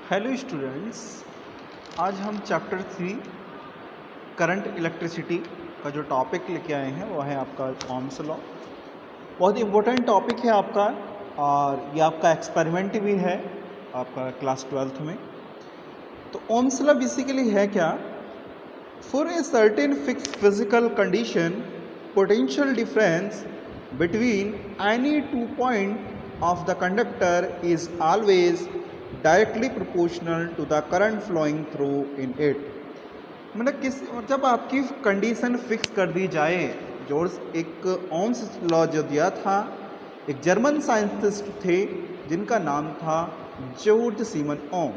Hello students, आज हम chapter 3 current electricity का जो टॉपिक लेके आए हैं वो है आपका ओम्स लॉ। बहुत इम्पोर्टेंट टॉपिक है आपका, और ये आपका एक्सपेरिमेंट भी है आपका क्लास 12th में। तो ओम्स लॉ बेसिकली है क्या? For a certain fix physical condition, potential difference between any two point of the conductor is always directly proportional to the current flowing through in it. मतलब जब आपकी condition fix कर दी जाए, जो एक Ohm's law जो दिया था, एक जर्मन साइंटिस्ट थे जिनका नाम था जॉर्ज सीमन ओम।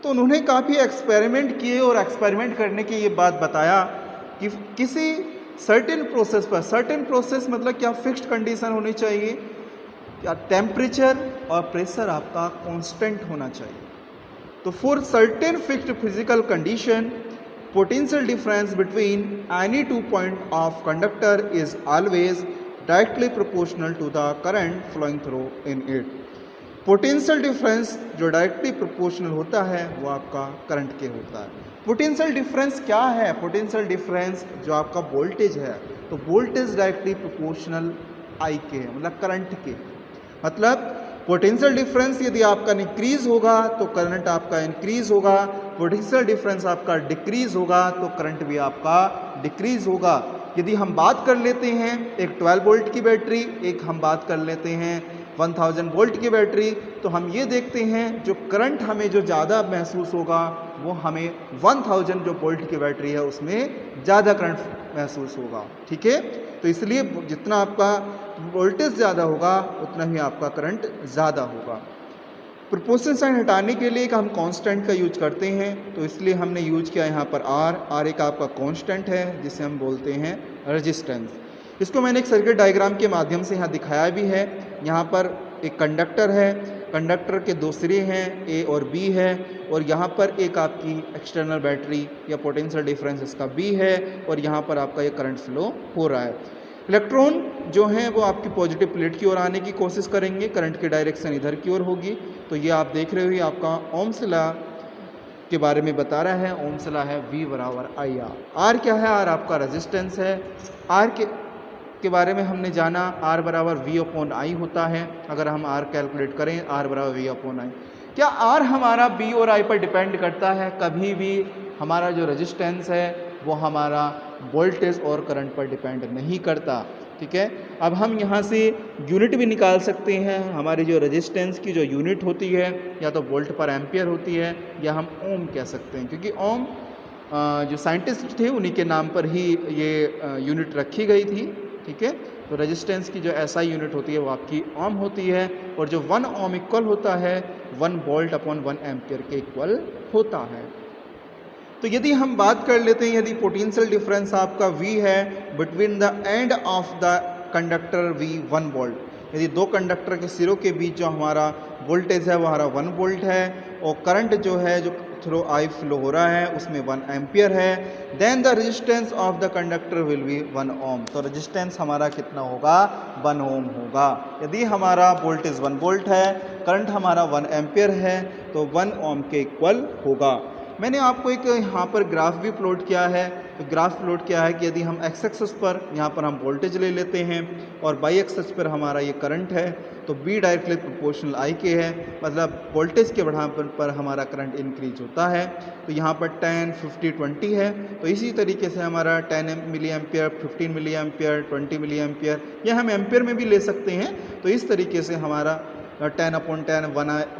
तो उन्होंने काफ़ी एक्सपेरिमेंट किए और एक्सपेरिमेंट करने की ये बात बताया कि किसी सर्टेन प्रोसेस पर, सर्टेन प्रोसेस मतलब क्या, फिक्स्ड कंडीशन होनी चाहिए, या टेम्परेचर और प्रेशर आपका कांस्टेंट होना चाहिए। तो for certain fixed physical condition, potential difference between any two point of conductor is always directly proportional to the current flowing through in it. Potential difference जो directly proportional होता है वो आपका करंट के होता है। पोटेंशियल डिफरेंस क्या है? पोटेंशियल डिफरेंस जो आपका वोल्टेज है, तो वोल्टेज डायरेक्टली प्रोपोर्शनल आई के है, मतलब करंट के। मतलब पोटेंशियल डिफरेंस यदि आपका इंक्रीज होगा तो करंट आपका इंक्रीज होगा, पोटेंशियल डिफरेंस आपका डिक्रीज होगा तो करंट भी आपका डिक्रीज होगा। यदि हम बात कर लेते हैं एक 12 वोल्ट की बैटरी, एक हम बात कर लेते हैं 1000 वोल्ट की बैटरी, तो हम ये देखते हैं जो करंट हमें जो ज़्यादा महसूस होगा वो हमें 1000 जो वोल्ट की बैटरी है उसमें ज़्यादा करंट महसूस होगा। ठीक है, तो इसलिए जितना आपका वोल्टेज ज़्यादा होगा उतना ही आपका करंट ज़्यादा होगा। प्रोपोर्शन साइन हटाने के लिए हम कांस्टेंट का यूज करते हैं, तो इसलिए हमने यूज किया यहाँ पर आर एक आपका कांस्टेंट है जिसे हम बोलते हैं रेजिस्टेंस। इसको मैंने एक सर्किट डायग्राम के माध्यम से यहाँ दिखाया भी है। यहाँ पर एक कंडक्टर है, कंडक्टर के दो सिरे हैं, ए और बी है, और यहाँ पर एक आपकी एक्सटर्नल बैटरी या पोटेंशियल डिफरेंस इसका बी है, और यहाँ पर आपका ये करंट फ्लो हो रहा है। इलेक्ट्रॉन जो हैं वो आपकी पॉजिटिव प्लेट की ओर आने की कोशिश करेंगे, करंट की डायरेक्शन इधर की ओर होगी। तो ये आप देख रहे हो, ये आपका ओम्स लॉ के बारे में बता रहा है। ओम्स लॉ है V बराबर आई आर। आर क्या है? आर आपका रेजिस्टेंस है। आर के बारे में हमने जाना, आर बराबर V अपॉन आई होता है। अगर हम आर कैलकुलेट करें, आर बराबर V अपॉन आई। क्या आर हमारा B और I पर डिपेंड करता है? कभी भी हमारा जो रेजिस्टेंस है वो हमारा वोल्टेज और करंट पर डिपेंड नहीं करता। ठीक है, अब हम यहाँ से यूनिट भी निकाल सकते हैं। हमारी जो रेजिस्टेंस की जो यूनिट होती है या तो वोल्ट पर एम्पियर होती है, या हम ओम कह सकते हैं, क्योंकि ओम जो साइंटिस्ट थे उन्हीं के नाम पर ही ये यूनिट रखी गई थी। ठीक है, तो रेजिस्टेंस की जो एसआई यूनिट होती है वो आपकी ओम होती है, और जो 1 ओम इक्वल होता है 1 वोल्ट अपॉन 1 एम्पियर के इक्वल होता है। तो यदि हम बात कर लेते हैं, यदि पोटेंशियल डिफरेंस आपका V है between the end of the conductor V 1 volt, यदि दो कंडक्टर के सिरों के बीच जो हमारा वोल्टेज है वो हमारा 1 वोल्ट है, और करंट जो है जो थ्रू आई फ्लो हो रहा है उसमें 1 एम्पियर है, then the resistance of the conductor will be 1 ohm. तो रेजिस्टेंस हमारा कितना होगा? 1 ओम होगा। यदि हमारा वोल्टेज 1 वोल्ट है, करंट हमारा 1 एम्पियर है, तो 1 ओम के इक्वल होगा। मैंने आपको एक यहाँ पर ग्राफ भी प्लॉट किया है। तो ग्राफ प्लॉट किया है कि यदि हम एक्स एक्सिस पर यहाँ पर हम वोल्टेज ले लेते हैं और वाई एक्सिस पर हमारा ये करंट है, तो बी डायरेक्टली प्रोपोर्शनल आई के है, मतलब वोल्टेज के बढ़ाने पर हमारा करंट इंक्रीज होता है। तो यहाँ पर 10, 50, 20 है, तो इसी तरीके से हमारा 10 milliampere, 15 milliampere, 20 milliampere, या हम एम्पियर में भी ले सकते हैं। तो इस तरीके से हमारा 10 अपॉन 10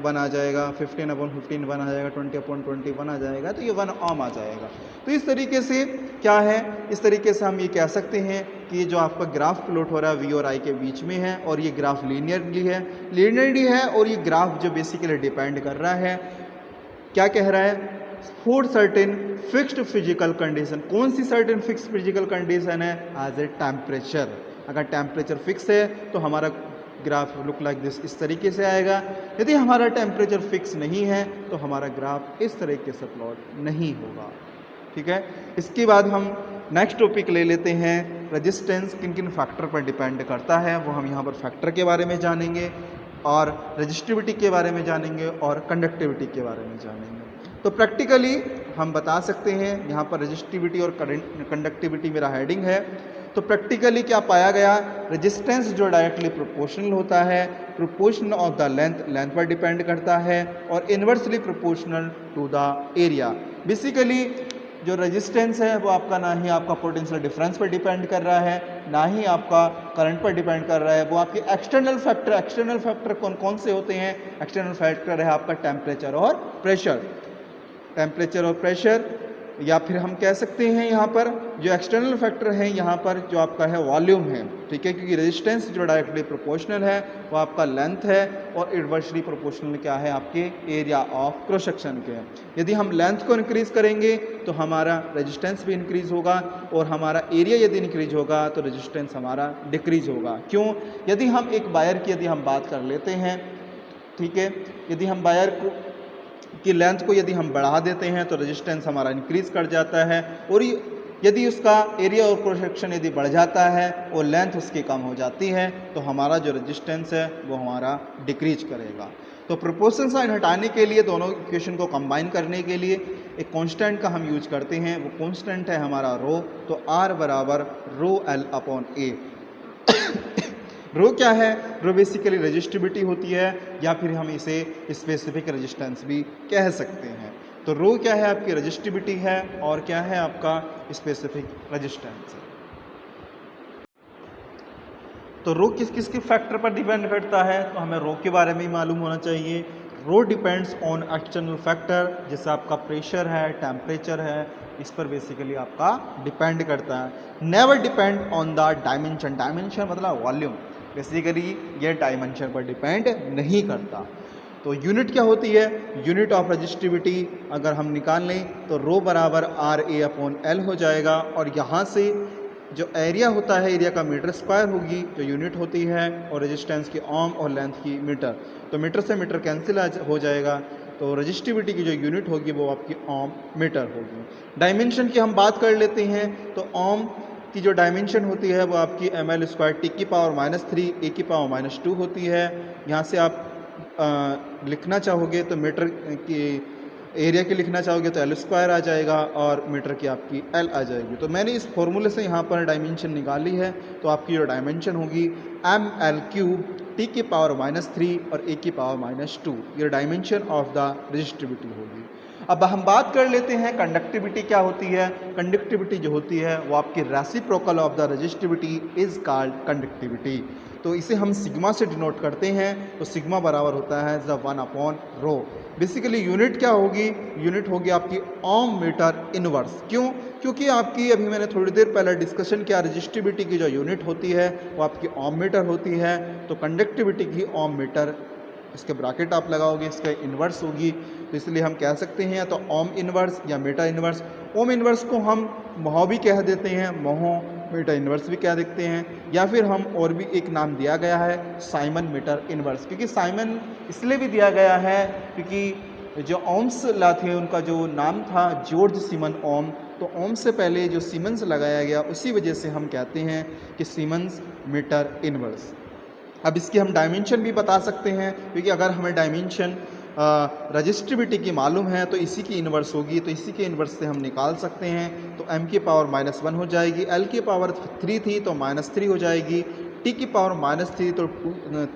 1 आ जाएगा, 15 अपॉन 15 1 आ जाएगा, 20 अपॉन 20 1 आ जाएगा, तो ये 1 ओम आ जाएगा। तो इस तरीके से क्या है, इस तरीके से हम ये कह सकते हैं कि ये जो आपका ग्राफ प्लॉट हो रहा है V और I के बीच में है, और ये ग्राफ लीनियरली है, और ये ग्राफ जो बेसिकली डिपेंड कर रहा है, क्या कह रहा है? For certain fixed physical condition. कौन सी सर्टेन फिक्स्ड फिजिकल कंडीशन है? As a temperature. अगर टेम्परेचर फिक्स है तो हमारा ग्राफ लुक लाइक दिस, इस तरीके से आएगा। यदि हमारा टेम्परेचर फिक्स नहीं है तो हमारा ग्राफ इस तरीके से प्लॉट नहीं होगा। ठीक है, इसके बाद हम नेक्स्ट टॉपिक ले लेते हैं, रेजिस्टेंस किन किन फैक्टर पर डिपेंड करता है, वो हम यहाँ पर फैक्टर के बारे में जानेंगे। और रेजिस्टिविटी के बारे में जानेंगे और कंडक्टिविटी के बारे में जानेंगे। तो प्रैक्टिकली हम बता सकते हैं, यहाँ पर रेजिस्टिविटी और कंडक्टिविटी मेरा हेडिंग है। तो प्रैक्टिकली क्या पाया गया, रेजिस्टेंस जो डायरेक्टली प्रोपोर्शनल होता है, प्रोपोर्शनल ऑफ द लेंथ पर डिपेंड करता है, और inversely proportional to the area. Basically जो रेजिस्टेंस है वो आपका ना ही आपका पोटेंशियल डिफरेंस पर डिपेंड कर रहा है, ना ही आपका करंट पर डिपेंड कर रहा है, वो आपके एक्सटर्नल फैक्टर कौन कौन से होते हैं। एक्सटर्नल फैक्टर है आपका टेम्परेचर और प्रेशर। टेम्परेचर और प्रेशर, या फिर हम कह सकते हैं यहाँ पर जो एक्सटर्नल फैक्टर है यहाँ पर जो आपका है वॉल्यूम है, ठीक है, क्योंकि रेजिस्टेंस जो डायरेक्टली प्रोपोर्शनल है वो आपका लेंथ है, और इन्वर्सली प्रोपोर्शनल क्या है, आपके एरिया ऑफ क्रॉस सेक्शन के। यदि हम लेंथ को इंक्रीज करेंगे तो हमारा रेजिस्टेंस भी इंक्रीज होगा, और हमारा एरिया यदि इंक्रीज होगा तो रेजिस्टेंस हमारा डिक्रीज होगा। क्यों? यदि हम एक वायर की यदि हम बात कर लेते हैं, ठीक है, यदि हम वायर की लेंथ को यदि हम बढ़ा देते हैं तो रेजिस्टेंस हमारा इंक्रीज कर जाता है, और यदि उसका एरिया और क्रॉस सेक्शन यदि बढ़ जाता है और लेंथ उसकी कम हो जाती है तो हमारा जो रेजिस्टेंस है वो हमारा डिक्रीज करेगा। तो प्रोपोर्शन साइन हटाने के लिए, दोनों इक्वेशन को कंबाइन करने के लिए एक कांस्टेंट का हम यूज करते हैं, वो कांस्टेंट है हमारा रो। तो R बराबर रो L अपॉन A। रो क्या है? रो बेसिकली रेजिस्टिविटी होती है, या फिर हम इसे स्पेसिफिक रेजिस्टेंस भी कह सकते हैं। तो रो क्या है? आपकी रेजिस्टिविटी है, और क्या है आपका स्पेसिफिक रेजिस्टेंस है। तो रो किस किस के फैक्टर पर डिपेंड करता है, तो हमें रो के बारे में ही मालूम होना चाहिए। रो डिपेंड्स ऑन एक्सटर्नल फैक्टर, जैसे आपका प्रेशर है, टेम्परेचर है, इस पर बेसिकली आपका डिपेंड करता है। Never depend on the dimension. Dimension मतलब वॉल्यूम, बेसिकली ये डायमेंशन पर डिपेंड नहीं करता। तो यूनिट क्या होती है? यूनिट ऑफ रेजिस्टिविटी अगर हम निकाल लें तो रो बराबर RA अपॉन L हो जाएगा, और यहाँ से जो एरिया होता है, एरिया का मीटर स्क्वायर होगी जो यूनिट होती है, और रेजिस्टेंस की ओम और लेंथ की मीटर। तो मीटर से मीटर कैंसिल हो जाएगा, तो रेजिस्टिविटी की जो यूनिट होगी वो आपकी ओम मीटर होगी। डायमेंशन की हम बात कर लेते हैं, तो ओम की जो डायमेंशन होती है वो आपकी ml स्क्वायर टी की पावर -3 ए की पावर -2 होती है। यहाँ से आप लिखना चाहोगे तो मीटर की एरिया की लिखना चाहोगे तो L स्क्वायर आ जाएगा, और मीटर की आपकी L आ जाएगी। तो मैंने इस फॉर्मूले से यहाँ पर डायमेंशन निकाली है, तो आपकी जो डायमेंशन होगी ml³ टी की पावर -3 और ए की पावर -2, ये डायमेंशन ऑफ द रेजिस्टिविटी होगी। अब हम बात कर लेते हैं कंडक्टिविटी क्या होती है। कंडक्टिविटी जो होती है वो आपकी reciprocal of the resistivity is called conductivity. तो इसे हम सिग्मा से डिनोट करते हैं, तो सिग्मा बराबर होता है 1 अपॉन रो। बेसिकली यूनिट क्या होगी? यूनिट होगी आपकी ओम मीटर इनवर्स। क्यों? क्योंकि आपकी अभी मैंने थोड़ी देर पहले डिस्कशन किया, रेजिस्टिविटी की जो यूनिट होती है वो आपकी ओम मीटर होती है, तो कंडक्टिविटी की ओम मीटर, इसके ब्रैकेट आप लगाओगे, इसका इन्वर्स होगी, तो इसलिए हम कह सकते हैं या तो ओम इन्वर्स या मीटर इन्वर्स। ओम इन्वर्स को हम मोह भी कह देते हैं, मोहो, मीटर इन्वर्स भी कह देते हैं, या फिर हम और भी एक नाम दिया गया है साइमन मीटर इन्वर्स। क्योंकि साइमन इसलिए भी दिया गया है क्योंकि जो ओम्स ला थे उनका जो नाम था जॉर्ज सीमन ओम, तो ओम से पहले जो सीमन्स लगाया गया उसी वजह से हम कहते हैं कि सीमन्स मीटर इन्वर्स। अब इसकी हम डायमेंशन भी बता सकते हैं, क्योंकि अगर हमें डायमेंशन रेजिस्टिविटी की मालूम है तो इसी की इन्वर्स होगी, तो इसी के इन्वर्स से हम निकाल सकते हैं। तो m की पावर -1 हो जाएगी, l की पावर 3 थी तो -3 हो जाएगी, t की पावर -3 तो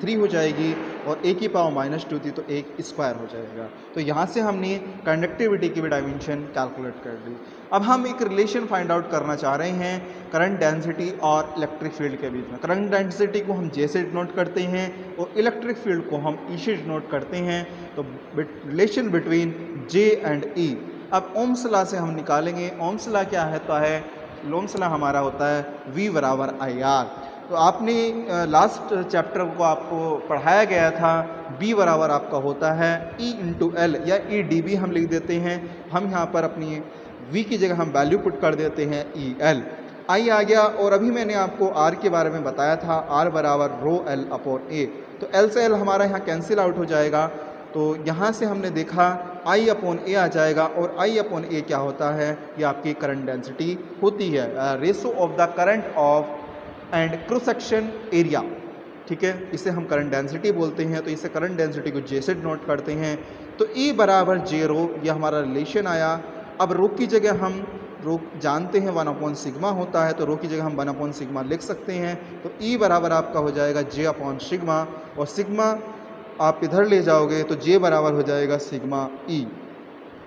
3 हो जाएगी, और a की पावर -2 थी तो 1 स्क्वायर हो जाएगा। तो यहाँ से हमने कंडक्टिविटी की भी डायमेंशन कैलकुलेट कर ली। अब हम एक रिलेशन फाइंड आउट करना चाह रहे हैं करंट डेंसिटी और इलेक्ट्रिक फील्ड के बीच में। करंट डेंसिटी को हम J से डिनोट करते हैं और इलेक्ट्रिक फील्ड को हम E से डिनोट करते हैं, तो relation between J and E। अब ओम्स लॉ से हम निकालेंगे। ओम्स लॉ क्या होता है? ओम्स लॉ हमारा होता है V बराबर IR। तो आपने लास्ट चैप्टर को आपको पढ़ाया गया था, B बराबर आपका होता है E इंटू L, या EdB हम लिख देते हैं। हम यहाँ पर अपनी V की जगह हम वैल्यू पुट कर देते हैं EL। I आ गया, और अभी मैंने आपको R के बारे में बताया था, R बराबर रो L अपॉन A। तो L से L हमारा यहाँ कैंसिल आउट हो जाएगा, तो यहाँ से हमने देखा I अपॉन A आ जाएगा, और I अपॉन A क्या होता है? ये आपकी करंट डेंसिटी होती है, ratio of the current of and cross section area. ठीक है, इसे हम करंट डेंसिटी बोलते हैं। तो इसे करंट डेंसिटी को जे से डिनोट करते हैं। तो E बराबर जे रो, ये हमारा रिलेशन आया। अब रो की जगह हम रो जानते हैं 1/सिग्मा होता है, तो रो की जगह हम 1/सिग्मा लिख सकते हैं। तो E बराबर आपका हो जाएगा J/सिग्मा, और सिग्मा आप इधर ले जाओगे तो J बराबर हो जाएगा सिग्मा E।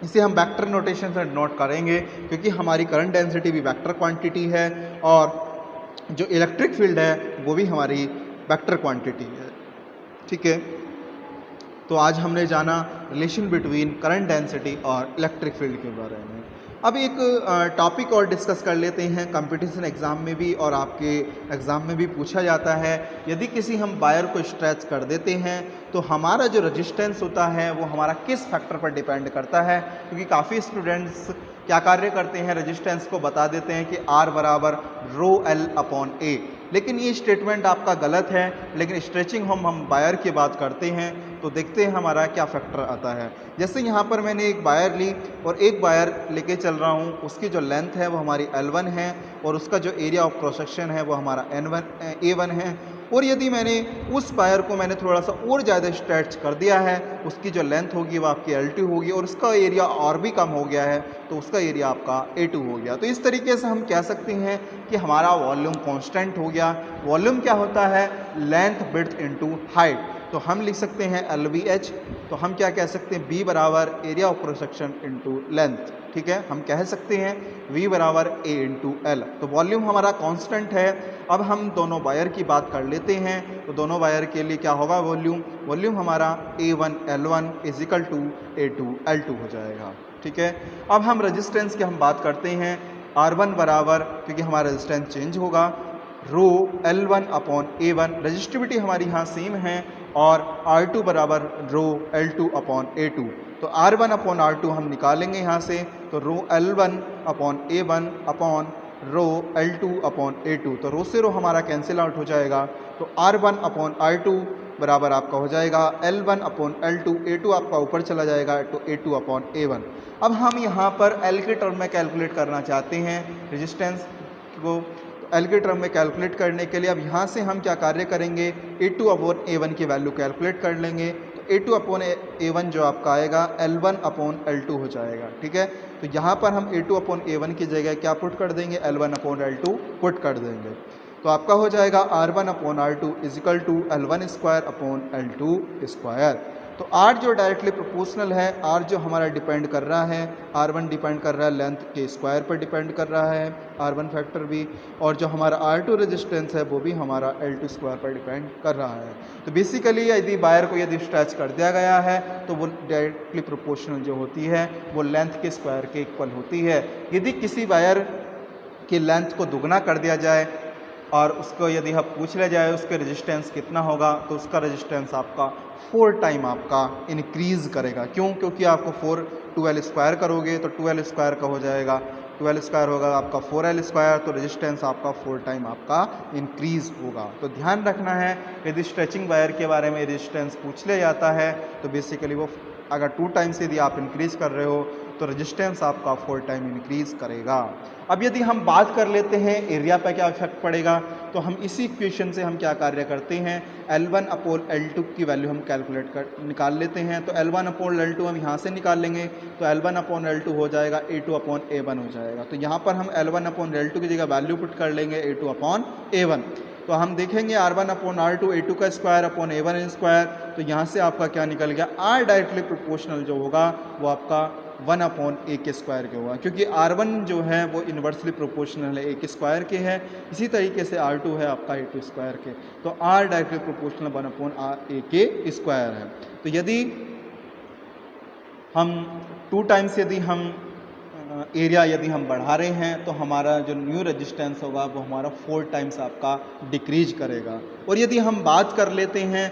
इसे हम वेक्टर नोटेशन से नोट करेंगे, क्योंकि हमारी करंट डेंसिटी भी वेक्टर क्वांटिटी है और जो इलेक्ट्रिक फील्ड है वो भी हमारी वेक्टर क्वांटिटी है। ठीक है, तो आज हमने जाना रिलेशन बिटवीन करंट डेंसिटी और इलेक्ट्रिक फील्ड के बारे में। अब एक टॉपिक और डिस्कस कर लेते हैं, कंपटीशन एग्ज़ाम में भी और आपके एग्ज़ाम में भी पूछा जाता है। यदि किसी हम वायर को स्ट्रेच कर देते हैं तो हमारा जो रेजिस्टेंस होता है वो हमारा किस फैक्टर पर डिपेंड करता है, क्योंकि काफ़ी स्टूडेंट्स क्या कार्य करते हैं, रेजिस्टेंस को बता देते हैं कि R बराबर रो एल अपॉन ए, लेकिन ये स्टेटमेंट आपका गलत है। लेकिन स्ट्रेचिंग हम वायर की बात करते हैं तो देखते हैं हमारा क्या फैक्टर आता है। जैसे यहाँ पर मैंने एक वायर ली और एक वायर लेके चल रहा हूँ, उसकी जो लेंथ है वो हमारी L1 है और उसका जो एरिया ऑफ क्रॉस सेक्शन है वो हमारा A1 है। और यदि मैंने उस वायर को थोड़ा सा और ज़्यादा स्ट्रेच कर दिया है, उसकी जो लेंथ होगी वो आपकी L2 होगी और उसका एरिया और भी कम हो गया है, तो उसका एरिया आपका A2 हो गया। तो इस तरीके से हम कह सकते हैं कि हमारा वॉल्यूम कांस्टेंट हो गया। वॉल्यूम क्या होता है, लेंथ विड्थ इनटू हाइट। तो हम लिख सकते हैं LVH, तो हम क्या कह सकते हैं, B बराबर area of cross section into length. ठीक है, हम कह सकते हैं V बराबर A इंटू L। तो वॉल्यूम हमारा कांस्टेंट है। अब हम दोनों वायर की बात कर लेते हैं, तो दोनों वायर के लिए क्या होगा वॉल्यूम हमारा A1 L1 is equal to A2 L2 हो जाएगा। ठीक है, अब हम रेजिस्टेंस की हम बात करते हैं। R1 बराबर, क्योंकि हमारा रेजिस्टेंस चेंज होगा, रो L1 अपॉन A1, रजिस्टिविटी हमारी यहाँ सेम है, और R2 बराबर रो L2 अपॉन A2। तो R1 अपॉन R2 हम निकालेंगे यहाँ से, तो रो L1 upon A1 upon rho L2 upon A2। तो रो से रो हमारा कैंसिल आउट हो जाएगा। तो R1 अपॉन R2 बराबर आपका हो जाएगा L1 अपॉन L2, A2 आपका ऊपर चला जाएगा तो A2 अपॉन A1। अब हम यहाँ पर L के टर्म में कैलकुलेट करना चाहते हैं रेजिस्टेंस को। L के टर्म में कैलकुलेट करने के लिए अब यहाँ से हम क्या कार्य करेंगे, A2 अपॉन A1 की वैल्यू कैलकुलेट कर लेंगे। तो A2 अपॉन A1 जो आपका आएगा L1 अपॉन L2 हो जाएगा। ठीक है, तो यहाँ पर हम A2 अपॉन A1 की जगह क्या पुट कर देंगे, L1 अपॉन L2 पुट कर देंगे। तो आपका हो जाएगा R1 upon R2 is equal to L1 square upon L2 square. तो R जो डायरेक्टली प्रोपोर्शनल है, R जो हमारा डिपेंड कर रहा है, R1 डिपेंड कर रहा है लेंथ के स्क्वायर पर डिपेंड कर रहा है, R1 फैक्टर भी, और जो हमारा R2 रेजिस्टेंस है वो भी हमारा L2 स्क्वायर पर डिपेंड कर रहा है। तो बेसिकली यदि वायर को यदि स्ट्रेच कर दिया गया है तो वो डायरेक्टली प्रोपोर्शनल जो होती है वो लेंथ के स्क्वायर के इक्वल होती है। यदि किसी वायर की लेंथ को दुगना कर दिया जाए और उसको यदि हम पूछ लिया जाए उसके रेजिस्टेंस कितना होगा, तो उसका रेजिस्टेंस आपका 4 टाइम आपका इंक्रीज़ करेगा। क्यों? क्योंकि आपको 4 2L स्क्वायर करोगे तो 2L स्क्वायर का हो जाएगा, 2L स्क्वायर होगा आपका 4L स्क्वायर, तो रेजिस्टेंस आपका 4 टाइम आपका इंक्रीज़ होगा। तो ध्यान रखना है, यदि स्ट्रेचिंग वायर के बारे में रेजिस्टेंस पूछ लिया जाता है तो बेसिकली वो अगर 2 टाइम्स यदि आप इंक्रीज़ कर रहे हो तो रेजिस्टेंस आपका 4 टाइम इंक्रीज़ करेगा। अब यदि हम बात कर लेते हैं एरिया पर क्या इफेक्ट पड़ेगा, तो हम इसी इक्वेशन से हम क्या कार्य करते हैं, L1 अपॉन L2 की वैल्यू हम निकाल लेते हैं। तो L1 अपॉन L2 हम यहाँ से निकाल लेंगे, तो L1 अपॉन L2 हो जाएगा A2 अपॉन A1 हो जाएगा। तो यहाँ पर हम L1 अपॉन L2 की जगह वैल्यू पुट कर लेंगे A2 अपॉन A1। तो हम देखेंगे R1 अपॉन R2 A2 का स्क्वायर अपॉन A1 स्क्वायर, तो यहाँ से आपका क्या निकल गया, R डायरेक्टली प्रोपोर्शनल जो होगा वो आपका 1 अपॉन A के स्क्वायर के होगा, क्योंकि R1 जो है वो इन्वर्सली प्रोपोर्शनल है A के स्क्वायर के है। इसी तरीके से R2 है आपका A2 स्क्वायर के, तो R directly proportional 1 upon A के स्क्वायर है। तो यदि हम 2 टाइम्स यदि हम एरिया यदि हम बढ़ा रहे हैं तो हमारा जो न्यू रेजिस्टेंस होगा वो हमारा 4 टाइम्स आपका डिक्रीज करेगा। और यदि हम बात कर लेते हैं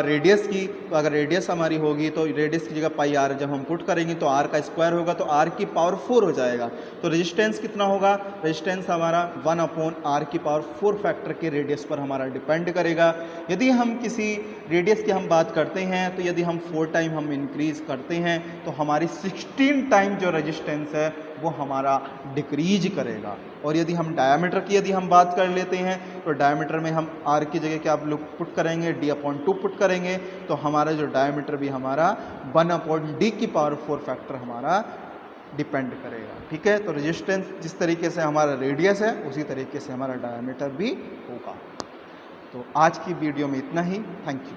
रेडियस की, तो अगर रेडियस हमारी होगी तो रेडियस की जगह पाई आर जब हम पुट करेंगे तो आर का स्क्वायर होगा, तो आर की पावर 4 हो जाएगा। तो रेजिस्टेंस कितना होगा, रेजिस्टेंस हमारा 1 अपॉन आर की पावर 4 फैक्टर के रेडियस पर हमारा डिपेंड करेगा। यदि हम किसी रेडियस की हम बात करते हैं तो यदि हम 4 टाइम हम इंक्रीज करते हैं तो हमारी 16 टाइम जो रेजिस्टेंस है वो हमारा डिक्रीज करेगा। और यदि हम डायामीटर की यदि हम बात कर लेते हैं तो डायामीटर में हम आर की जगह क्या आप लोग पुट करेंगे, d/2 पुट करेंगे, तो हमारा जो डायामीटर भी हमारा 1/d⁴ फैक्टर हमारा डिपेंड करेगा। ठीक है, तो रेजिस्टेंस जिस तरीके से हमारा रेडियस है उसी तरीके से हमारा डायामीटर भी होगा। तो आज की वीडियो में इतना ही। Thank you.